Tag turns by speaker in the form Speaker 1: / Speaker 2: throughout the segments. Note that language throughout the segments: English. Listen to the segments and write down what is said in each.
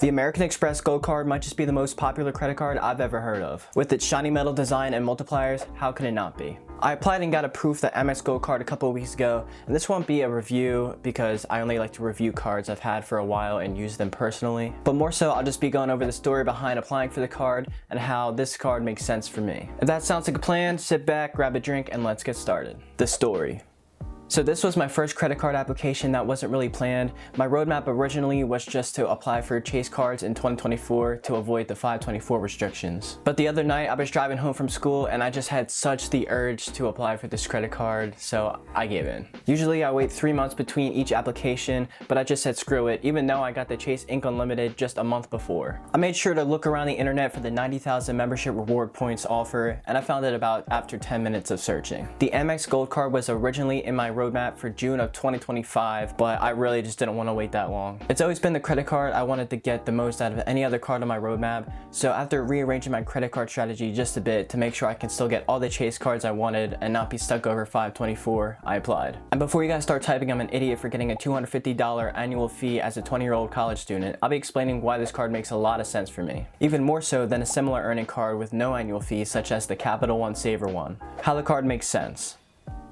Speaker 1: The American Express Gold Card might just be the most popular credit card I've ever heard of. With its shiny metal design and multipliers, how could it not be? I applied and got approved the Amex Gold Card a couple of weeks ago, and this won't be a review because I only like to review cards I've had for a while and use them personally. But more so, I'll just be going over the story behind applying for the card and how this card makes sense for me. If that sounds like a plan, sit back, grab a drink, and let's get started. The story. So this was my first credit card application that wasn't really planned. My roadmap originally was just to apply for Chase cards in 2024 to avoid the 524 restrictions. But the other night I was driving home from school and I just had such the urge to apply for this credit card, so I gave in. Usually I wait 3 months between each application, but I just said screw it, even though I got the Chase Ink Unlimited just a month before. I made sure to look around the internet for the 90,000 membership reward points offer, and I found it about after 10 minutes of searching. The Amex Gold Card was originally in my roadmap for June of 2025, but I really just didn't want to wait that long. It's always been the credit card I wanted to get the most out of any other card on my roadmap, so after rearranging my credit card strategy just a bit to make sure I can still get all the Chase cards I wanted and not be stuck over 524, I applied. And before you guys start typing I'm an idiot for getting a $250 annual fee as a 20-year-old college student, I'll be explaining why this card makes a lot of sense for me. Even more so than a similar earning card with no annual fee such as the Capital One Saver one. How the card makes sense.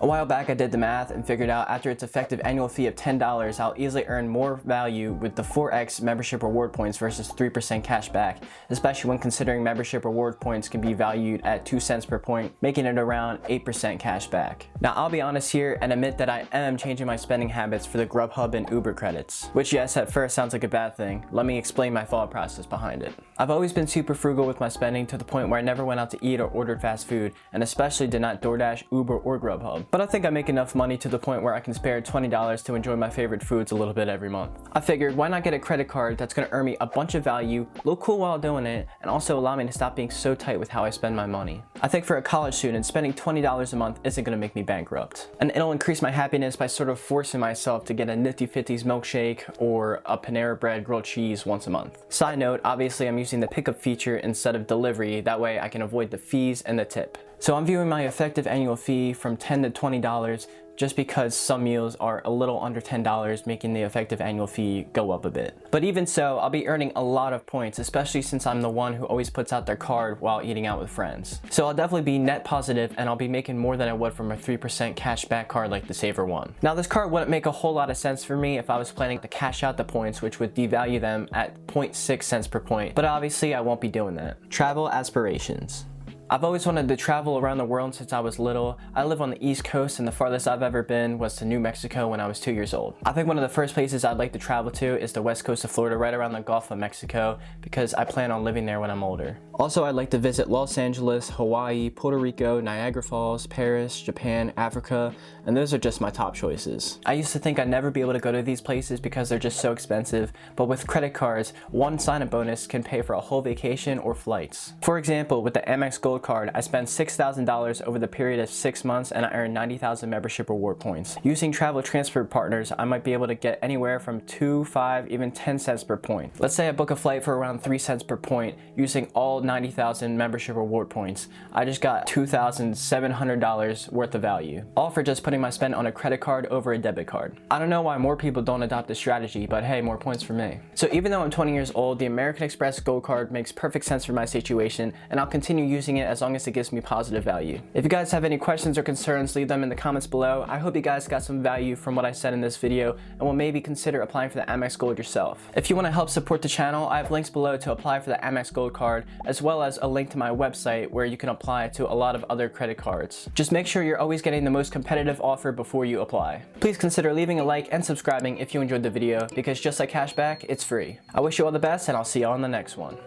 Speaker 1: A while back I did the math and figured out after its effective annual fee of $10, I'll easily earn more value with the 4x membership reward points versus 3% cash back, especially when considering membership reward points can be valued at 2 cents per point, making it around 8% cash back. Now I'll be honest here and admit that I am changing my spending habits for the Grubhub and Uber credits, which yes, at first sounds like a bad thing. Let me explain my thought process behind it. I've always been super frugal with my spending to the point where I never went out to eat or ordered fast food, and especially did not DoorDash, Uber, or Grubhub. But I think I make enough money to the point where I can spare $20 to enjoy my favorite foods a little bit every month. I figured why not get a credit card that's going to earn me a bunch of value, look cool while doing it, and also allow me to stop being so tight with how I spend my money. I think for a college student, spending $20 a month isn't going to make me bankrupt. And it'll increase my happiness by sort of forcing myself to get a Nifty 50s milkshake or a Panera Bread grilled cheese once a month. Side note, obviously I'm using the pickup feature instead of delivery, that way I can avoid the fees and the tip. So I'm viewing my effective annual fee from $10 to $20 just because some meals are a little under $10, making the effective annual fee go up a bit. But even so, I'll be earning a lot of points, especially since I'm the one who always puts out their card while eating out with friends. So I'll definitely be net positive and I'll be making more than I would from a 3% cash back card like the Saver one. Now this card wouldn't make a whole lot of sense for me if I was planning to cash out the points, which would devalue them at 0.6 cents per point, but obviously I won't be doing that. Travel aspirations. I've always wanted to travel around the world since I was little. I live on the East Coast and the farthest I've ever been was to New Mexico when I was 2 years old. I think one of the first places I'd like to travel to is the west coast of Florida, right around the Gulf of Mexico, because I plan on living there when I'm older. Also, I'd like to visit Los Angeles, Hawaii, Puerto Rico, Niagara Falls, Paris, Japan, Africa, and those are just my top choices. I used to think I'd never be able to go to these places because they're just so expensive, but with credit cards, one sign-up bonus can pay for a whole vacation or flights. For example, with the Amex Gold Card, I spent $6,000 over the period of 6 months and I earned 90,000 membership reward points. Using travel transfer partners, I might be able to get anywhere from 2, 5, even 10 cents per point. Let's say I book a flight for around 3 cents per point using all 90,000 membership reward points. I just got $2,700 worth of value, all for just putting my spend on a credit card over a debit card. I don't know why more people don't adopt this strategy, but hey, more points for me. So even though I'm 20 years old, the American Express Gold Card makes perfect sense for my situation, and I'll continue using it as long as it gives me positive value. If you guys have any questions or concerns, leave them in the comments below. I hope you guys got some value from what I said in this video and will maybe consider applying for the Amex Gold yourself. If you want to help support the channel, I have links below to apply for the Amex Gold Card, as well as a link to my website where you can apply to a lot of other credit cards. Just make sure you're always getting the most competitive offer before you apply. Please consider leaving a like and subscribing if you enjoyed the video, because just like cashback, it's free. I wish you all the best and I'll see you on the next one.